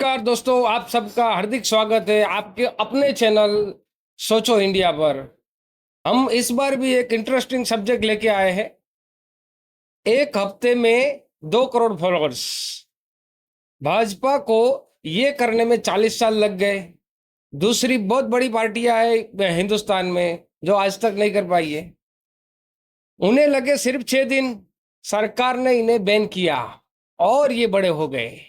नमस्कार दोस्तों, आप सबका हार्दिक स्वागत है आपके अपने चैनल सोचो इंडिया पर। हम इस बार भी एक इंटरेस्टिंग सब्जेक्ट लेके आए हैं। एक हफ्ते में 2 करोड़ फॉलोअर्स। भाजपा को ये करने में 40 साल लग गए। दूसरी बहुत बड़ी पार्टियां हैं हिंदुस्तान में जो आज तक नहीं कर पाई है। उन्हें लगे सिर्फ 6 दिन। सरकार ने इन्हें बैन किया और ये बड़े हो गए।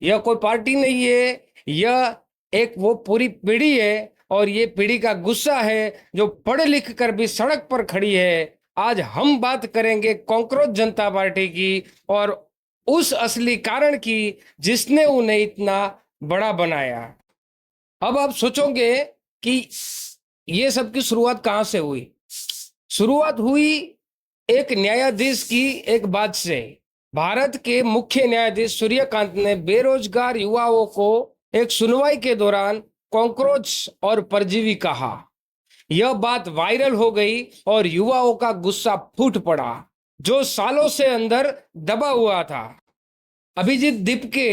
यह कोई पार्टी नहीं है, यह एक वो पूरी पीढ़ी है और ये पीढ़ी का गुस्सा है जो पढ़ लिख कर भी सड़क पर खड़ी है। आज हम बात करेंगे कॉकरोच जनता पार्टी की और उस असली कारण की जिसने उन्हें इतना बड़ा बनाया। अब आप सोचोगे कि ये सब की शुरुआत कहां से हुई। शुरुआत हुई एक न्यायाधीश की एक बात से। भारत के मुख्य न्यायाधीश सूर्यकांत ने बेरोजगार युवाओं को एक सुनवाई के दौरान कॉकरोच और परजीवी कहा। यह बात वायरल हो गई और युवाओं का गुस्सा फूट पड़ा जो सालों से अंदर दबा हुआ था। अभिजीत दीपके,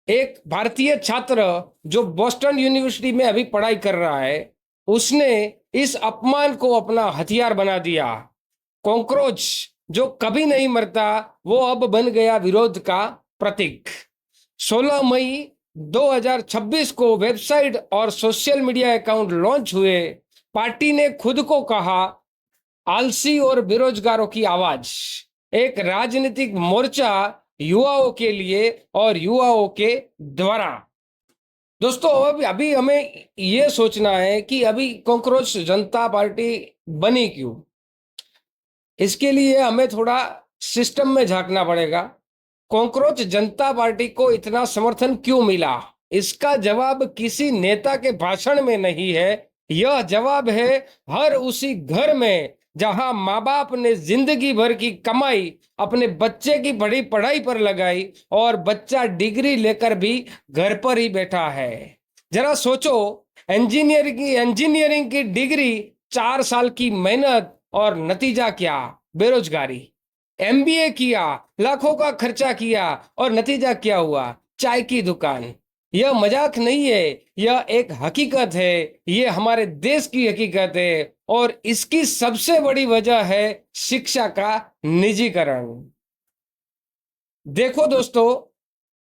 एक भारतीय छात्र जो बोस्टन यूनिवर्सिटी में अभी पढ़ाई कर रहा है, उसने इस अपमान को अपना हथियार बना दिया। कॉकरोच जो कभी नहीं मरता वो अब बन गया विरोध का प्रतीक। 16 मई 2026 को वेबसाइट और सोशल मीडिया अकाउंट लॉन्च हुए। पार्टी ने खुद को कहा आलसी और बेरोजगारों की आवाज, एक राजनीतिक मोर्चा युवाओं के लिए और युवाओं के द्वारा। दोस्तों, अभी हमें यह सोचना है कि अभी कॉकरोच जनता पार्टी बनी क्यों। इसके लिए हमें थोड़ा सिस्टम में झांकना पड़ेगा। कॉकरोच जनता पार्टी को इतना समर्थन क्यों मिला? इसका जवाब किसी नेता के भाषण में नहीं है। यह जवाब है हर उसी घर में जहां माँ बाप ने जिंदगी भर की कमाई अपने बच्चे की बड़ी पढ़ाई पर लगाई और बच्चा डिग्री लेकर भी घर पर ही बैठा है। जरा सोचो, इंजीनियरिंग की डिग्री, 4 साल की मेहनत और नतीजा क्या? बेरोजगारी। एमबीए किया, लाखों का खर्चा किया और नतीजा क्या हुआ? चाय की दुकान। यह मजाक नहीं है, यह एक हकीकत है। यह हमारे देश की हकीकत है और इसकी सबसे बड़ी वजह है शिक्षा का निजीकरण। देखो दोस्तों,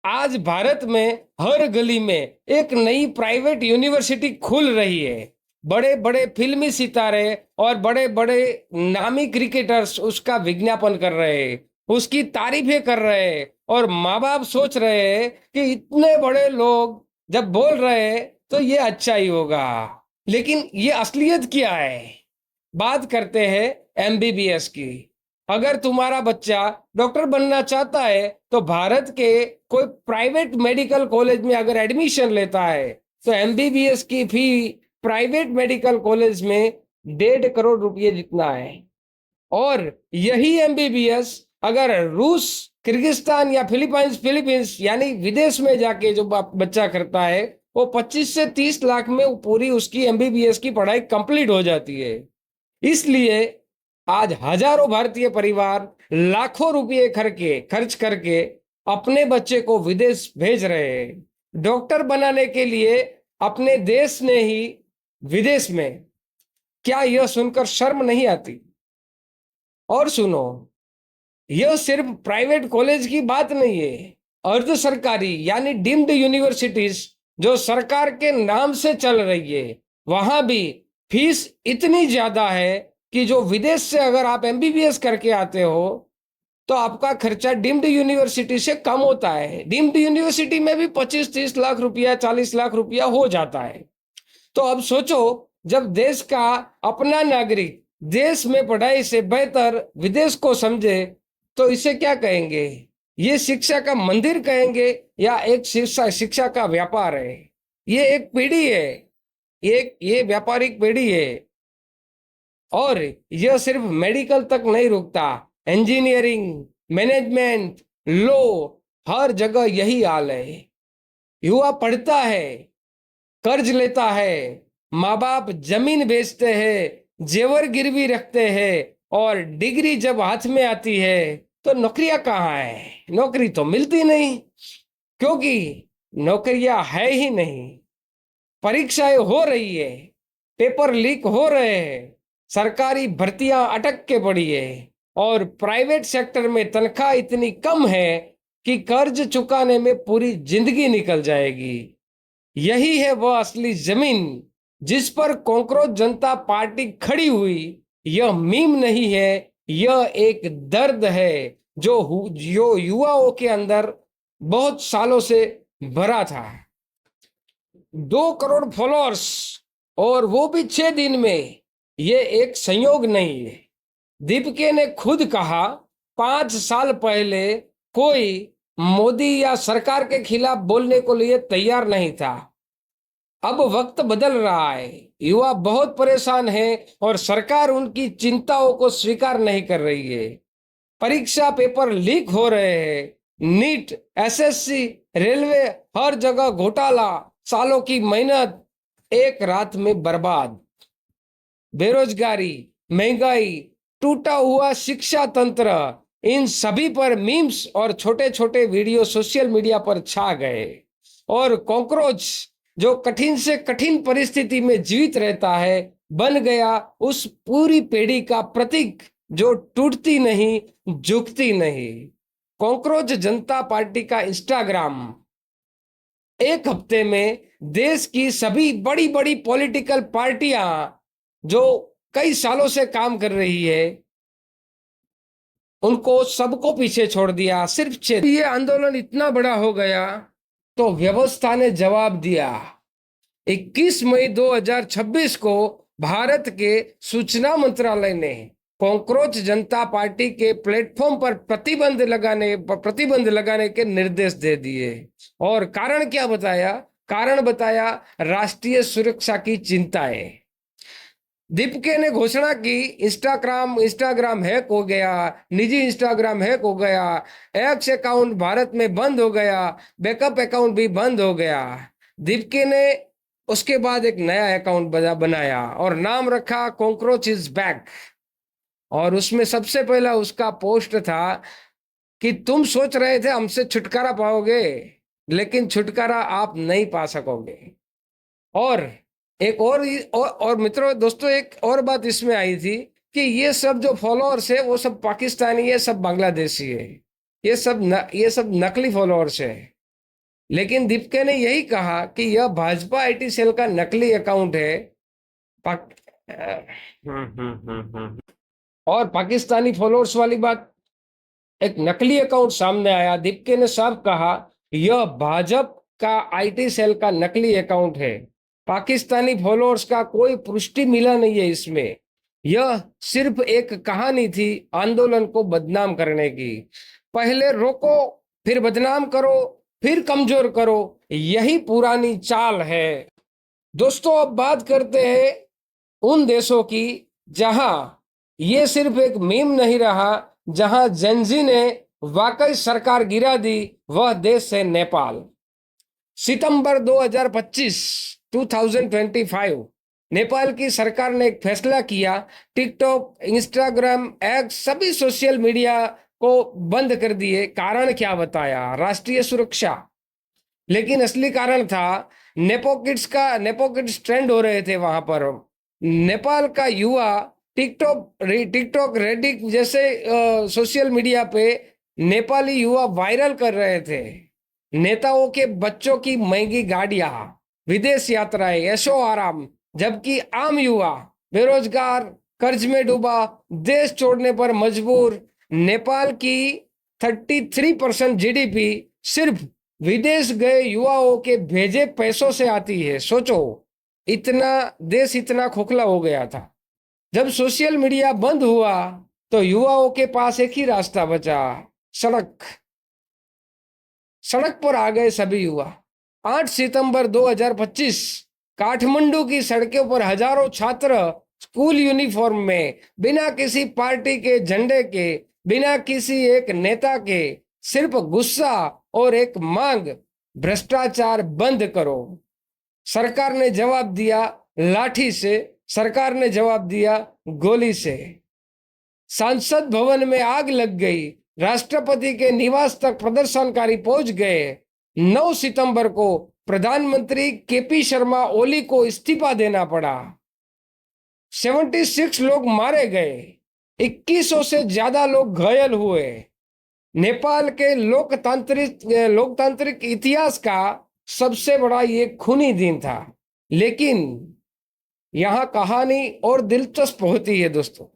आज भारत में हर गली में एक नई प्राइवेट यूनिवर्सिटी खुल रही है। बड़े बड़े फिल्मी सितारे और बड़े बड़े नामी क्रिकेटर्स उसका विज्ञापन कर रहे हैं, उसकी तारीफें कर रहे हैं और माँ बाप सोच रहे हैं कि इतने बड़े लोग जब बोल रहे हैं तो ये अच्छा ही होगा। लेकिन ये असलियत क्या है? बात करते हैं एमबीबीएस की। अगर तुम्हारा बच्चा डॉक्टर बनना चाहता है तो भारत के कोई प्राइवेट मेडिकल कॉलेज में अगर एडमिशन लेता है तो एमबीबीएस की फी प्राइवेट मेडिकल कॉलेज में 1.5 करोड़ रुपये जितना है। और यही एमबीबीएस अगर रूस, किर्गिस्तान या फिलीपींस यानी विदेश में जाके जो बच्चा करता है वो 25 से 30 लाख में पूरी उसकी एमबीबीएस की पढ़ाई कंप्लीट हो जाती है। इसलिए आज हजारों भारतीय परिवार लाखों रुपये खर्च करके अपने बच्चे को विदेश भेज रहे हैं डॉक्टर बनाने के लिए अपने देश ने ही विदेश में। क्या यह सुनकर शर्म नहीं आती? और सुनो, यह सिर्फ प्राइवेट कॉलेज की बात नहीं है। अर्ध सरकारी यानी डीम्ड यूनिवर्सिटीज जो सरकार के नाम से चल रही है, वहां भी फीस इतनी ज्यादा है कि जो विदेश से अगर आप एमबीबीएस करके आते हो तो आपका खर्चा डीम्ड यूनिवर्सिटी से कम होता है। डीम्ड यूनिवर्सिटी में भी 25-30 लाख रुपया, 40 लाख रुपया हो जाता है। तो अब सोचो, जब देश का अपना नागरिक देश में पढ़ाई से बेहतर विदेश को समझे तो इसे क्या कहेंगे? ये शिक्षा का मंदिर कहेंगे या एक शिक्षा का व्यापार है? ये एक पीढ़ी है, ये व्यापारिक पीढ़ी है। और यह सिर्फ मेडिकल तक नहीं रुकता, इंजीनियरिंग, मैनेजमेंट, लॉ, हर जगह यही हाल है। युवा पढ़ता है, कर्ज लेता है, माँ बाप जमीन बेचते हैं, जेवर गिरवी रखते हैं और डिग्री जब हाथ में आती है तो नौकरियां कहाँ है? नौकरी तो मिलती नहीं, क्योंकि नौकरियां है ही नहीं, परीक्षाएं हो रही है, पेपर लीक हो रहे हैं, सरकारी भर्तियां अटक के पड़ी है और प्राइवेट सेक्टर में तनख्वाह इतनी कम है कि कर्ज चुकाने में पूरी जिंदगी निकल जाएगी। यही है वह असली जमीन जिस पर कॉकरोच जनता पार्टी खड़ी हुई। यह मीम नहीं है, यह एक दर्द है जो युवाओं के अंदर बहुत सालों से भरा था। 2 करोड़ फॉलोअर्स और वो भी 6 दिन में, ये एक संयोग नहीं है। दीपिका ने खुद कहा 5 साल पहले कोई मोदी या सरकार के खिलाफ बोलने को लिए तैयार नहीं था। अब वक्त बदल रहा है, युवा बहुत परेशान है और सरकार उनकी चिंताओं को स्वीकार नहीं कर रही है। परीक्षा पेपर लीक हो रहे हैं, नीट, एसएससी, रेलवे, हर जगह घोटाला, सालों की मेहनत एक रात में बर्बाद। बेरोजगारी, महंगाई, टूटा हुआ शिक्षा तंत्र, इन सभी पर मीम्स और छोटे छोटे वीडियो सोशल मीडिया पर छा गए और कॉकरोच जो कठिन से कठिन परिस्थिति में जीवित रहता है बन गया उस पूरी पीढ़ी का प्रतीक जो टूटती नहीं, झुकती नहीं। कॉकरोच जनता पार्टी का इंस्टाग्राम एक हफ्ते में देश की सभी बड़ी बड़ी पॉलिटिकल पार्टियां जो कई सालों से काम कर रही है उनको सबको पीछे छोड़ दिया। सिर्फ ये आंदोलन इतना बड़ा हो गया तो व्यवस्था ने जवाब दिया। 21 मई 2026 को भारत के सूचना मंत्रालय ने कॉकरोच जनता पार्टी के प्लेटफॉर्म पर प्रतिबंध लगाने के निर्देश दे दिए और कारण क्या बताया? कारण बताया राष्ट्रीय सुरक्षा की चिंताएं। दीपिका ने घोषणा की इंस्टाग्राम हैक हो गया, निजी इंस्टाग्राम हैक हो गया, एक्स अकाउंट भारत में बंद हो गया, बैकअप अकाउंट भी बंद हो गया। दीपिका ने उसके बाद एक नया अकाउंट बनाया और नाम रखा कॉकरोच इज बैक और उसमें सबसे पहला उसका पोस्ट था कि तुम सोच रहे थे हमसे छुटकारा पाओगे, लेकिन छुटकारा आप नहीं पा सकोगे। और एक और मित्रों दोस्तों एक और बात इसमें आई थी कि ये सब जो फॉलोअर्स है वो सब पाकिस्तानी है, सब बांग्लादेशी है, ये सब नकली फॉलोअर्स है। लेकिन दीपिका ने यही कहा कि यह भाजपा आईटी सेल का नकली अकाउंट है। और पाकिस्तानी फॉलोअर्स वाली बात, एक नकली अकाउंट सामने आया। दीपिका ने साफ कहा यह भाजपा का आईटी सेल का नकली अकाउंट है, पाकिस्तानी फॉलोअर्स का कोई पुष्टि मिला नहीं है इसमें। यह सिर्फ एक कहानी थी आंदोलन को बदनाम करने की। पहले रोको, फिर बदनाम करो, फिर कमजोर करो, यही पुरानी चाल है। दोस्तों अब बात करते हैं उन देशों की जहां ये सिर्फ एक मीम नहीं रहा, जहां जेनजी ने वाकई सरकार गिरा दी। वह देश है नेपाल। सितंबर 2025 नेपाल की सरकार ने एक फैसला किया, टिकटॉक, इंस्टाग्राम, एक्स सभी सोशल मीडिया को बंद कर दिए। कारण क्या बताया? राष्ट्रीय सुरक्षा। लेकिन असली कारण था नेपोकिड्स ट्रेंड हो रहे थे वहां पर। नेपाल का युवा टिकटॉक, रेडिट जैसे सोशल मीडिया पे नेपाली युवा वायरल कर रहे थे। नेताओं के बच्चों की महंगी गाड़ियां, विदेश यात्राएं, ऐशो आराम, जबकि आम युवा बेरोजगार, कर्ज में डूबा, देश छोड़ने पर मजबूर। नेपाल की 33% जीडीपी सिर्फ विदेश गए युवाओं के भेजे पैसों से आती है। सोचो, देश इतना खोखला हो गया था। जब सोशल मीडिया बंद हुआ तो युवाओं के पास एक ही रास्ता बचा, सड़क पर आ गए सभी युवा। 8 सितंबर 2025 काठमांडू की सड़कों पर हजारों छात्र स्कूल यूनिफॉर्म में, बिना किसी पार्टी के झंडे के, बिना किसी एक नेता के, सिर्फ गुस्सा और एक मांग, भ्रष्टाचार बंद करो। सरकार ने जवाब दिया लाठी से, सरकार ने जवाब दिया गोली से। संसद भवन में आग लग गई, राष्ट्रपति के निवास तक प्रदर्शनकारी पहुंच गए। 9 सितंबर को प्रधानमंत्री केपी शर्मा ओली को इस्तीफा देना पड़ा। 76 लोग मारे गए, 2100 से ज्यादा लोग घायल हुए। नेपाल के लोकतांत्रिक इतिहास का सबसे बड़ा ये खूनी दिन था। लेकिन यहाँ कहानी और दिलचस्प होती है दोस्तों।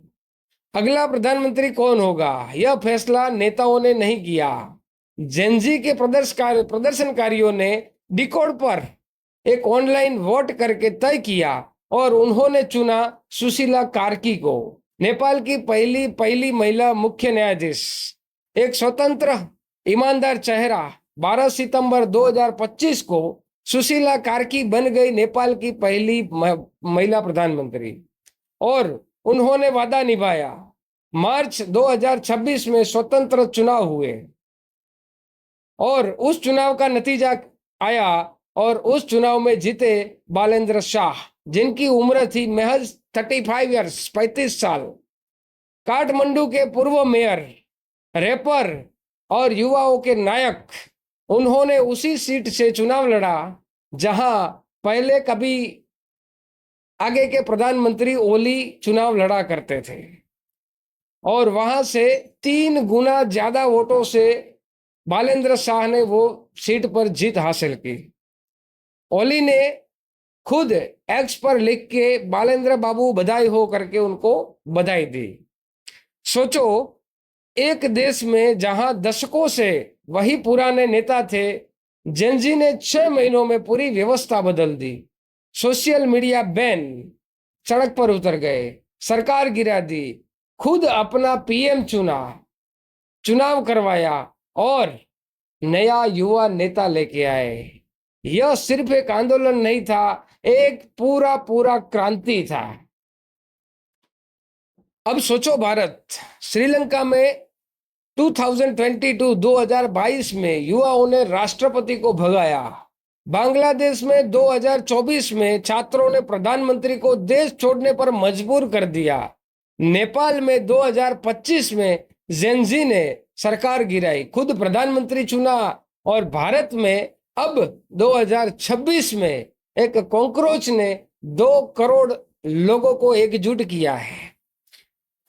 अगला प्रधानमंत्री कौन होगा, यह फैसला नेताओं ने नहीं किया। जेनजी के प्रदर्शनकारियों ने डिकोड पर एक ऑनलाइन वोट करके तय किया और उन्होंने चुना सुशीला कार्की को, नेपाल की पहली महिला मुख्य न्यायाधीश। एक स्वतंत्र ईमानदार चेहरा। 12 सितंबर 2025 को सुशीला कार्की बन गई नेपाल की पहली महिला प्रधानमंत्री और उन्होंने वादा निभाया। मार्च 2026 में स्वतंत्र चुनाव हुए और उस चुनाव का नतीजा आया और उस चुनाव में जीते बालेंद्र शाह, जिनकी उम्र थी महज 35 ईयर्स, 35 साल। काठमांडू के पूर्व मेयर, रैपर और युवाओं के नायक, उन्होंने उसी सीट से चुनाव लड़ा जहां पहले कभी आगे के प्रधानमंत्री ओली चुनाव लड़ा करते थे और वहां से 3 गुना ज्यादा वोटों से बालेंद्र शाह ने वो सीट पर जीत हासिल की। ओली ने खुद एक्स पर लिख के बालेंद्र बाबू बधाई हो करके उनको बधाई दी। सोचो, एक देश में जहां दशकों से वही पुराने नेता थे, जेनजी ने 6 महीनों में पूरी व्यवस्था बदल दी। सोशल मीडिया बैन, सड़क पर उतर गए, सरकार गिरा दी, खुद अपना पीएम चुना, चुनाव करवाया और नया युवा नेता लेके आए। यह सिर्फ एक आंदोलन नहीं था, एक पूरा क्रांति था। अब सोचो, भारत श्रीलंका में 2022 में युवाओं ने राष्ट्रपति को भगाया। बांग्लादेश में 2024 में छात्रों ने प्रधानमंत्री को देश छोड़ने पर मजबूर कर दिया। नेपाल में 2025 में जेनजी ने सरकार गिराई, खुद प्रधानमंत्री चुना और भारत में अब 2026 में एक कॉकरोच ने 2 करोड़ लोगों को एकजुट किया है।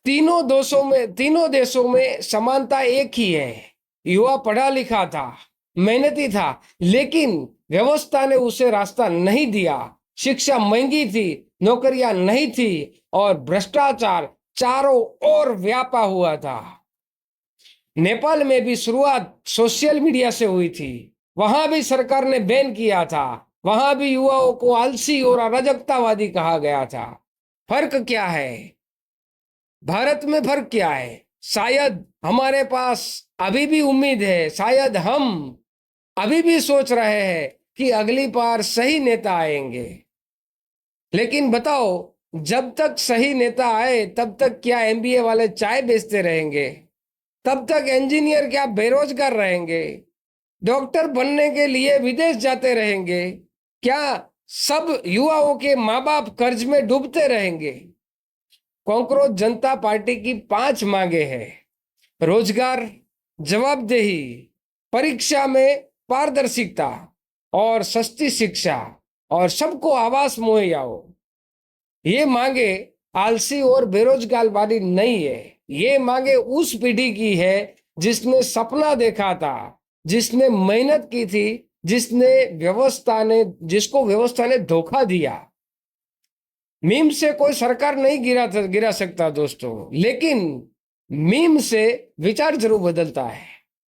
तीनों देशों में समानता एक ही है। युवा पढ़ा लिखा था, मेहनती था, लेकिन व्यवस्था ने उसे रास्ता नहीं दिया। शिक्षा महंगी थी, नौकरियां नहीं थी और भ्रष्टाचार चारों ओर व्यापा हुआ था। नेपाल में भी शुरुआत सोशल मीडिया से हुई थी। वहां भी सरकार ने बैन किया था। वहां भी युवाओं को आलसी और अराजकतावादी कहा गया था। फर्क क्या है? भारत में फर्क क्या है? शायद हमारे पास अभी भी उम्मीद है, शायद हम अभी भी सोच रहे हैं कि अगली बार सही नेता आएंगे। लेकिन बताओ, जब तक सही नेता आए तब तक क्या एमबीए वाले चाय बेचते रहेंगे? तब तक इंजीनियर क्या बेरोजगार रहेंगे? डॉक्टर बनने के लिए विदेश जाते रहेंगे? क्या सब युवाओं के माँ बाप कर्ज में डूबते रहेंगे? कॉकरोच जनता पार्टी की 5 मांगे हैं: रोजगार, जवाबदेही, परीक्षा में पारदर्शिता और सस्ती शिक्षा और सबको आवास मुहैया हो। ये मांगे आलसी और बेरोजगार वाली नहीं है। ये मांगे उस पीढ़ी की है जिसने सपना देखा था, जिसने मेहनत की थी, जिसको व्यवस्था ने धोखा दिया। मीम से कोई सरकार नहीं गिरा सकता दोस्तों, लेकिन मीम से विचार जरूर बदलता है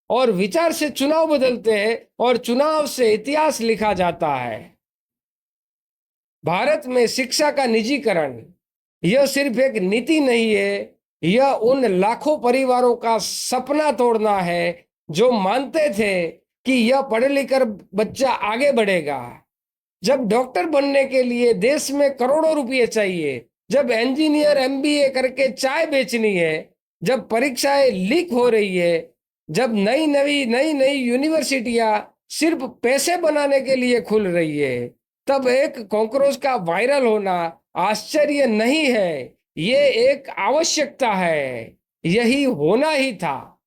और विचार से चुनाव बदलते हैं और चुनाव से इतिहास लिखा जाता है। भारत में शिक्षा का निजीकरण यह सिर्फ एक नीति नहीं है, यह उन लाखों परिवारों का सपना तोड़ना है जो मानते थे कि यह पढ़ लिखकर बच्चा आगे बढ़ेगा। जब डॉक्टर बनने के लिए देश में करोड़ों रुपए चाहिए, जब इंजीनियर एमबीए करके चाय बेचनी है, जब परीक्षाएं लीक हो रही है, जब नई नई यूनिवर्सिटियां सिर्फ पैसे बनाने के लिए खुल रही है, तब एक कॉकरोच का वायरल होना आश्चर्य नहीं है, ये एक आवश्यकता है। यही होना ही था।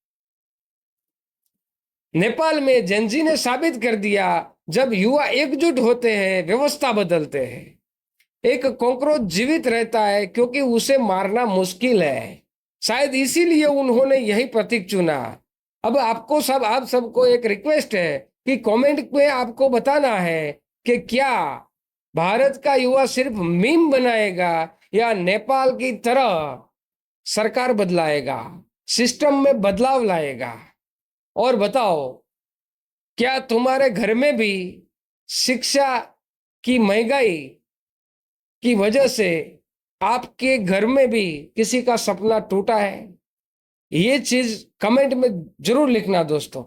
नेपाल में जेनजी ने साबित कर दिया, जब युवा एकजुट होते हैं व्यवस्था बदलते हैं। एक कॉकरोच जीवित रहता है क्योंकि उसे मारना मुश्किल है। शायद इसीलिए उन्होंने यही प्रतीक चुना। अब आप सबको एक रिक्वेस्ट है कि कमेंट में आपको बताना है कि क्या भारत का युवा सिर्फ मीम बनाएगा या नेपाल की तरह सरकार बदलाएगा, सिस्टम में बदलाव लाएगा। और बताओ, क्या तुम्हारे घर में भी शिक्षा की महंगाई की वजह से आपके घर में भी किसी का सपना टूटा है? ये चीज कमेंट में जरूर लिखना दोस्तों।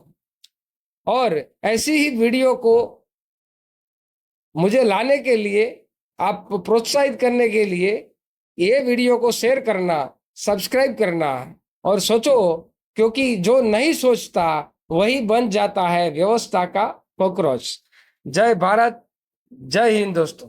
और ऐसी ही वीडियो को मुझे लाने के लिए, आप प्रोत्साहित करने के लिए ये वीडियो को शेयर करना, सब्सक्राइब करना। और सोचो, क्योंकि जो नहीं सोचता वही बन जाता है व्यवस्था का कॉकरोच। जय भारत, जय हिंद दोस्तों।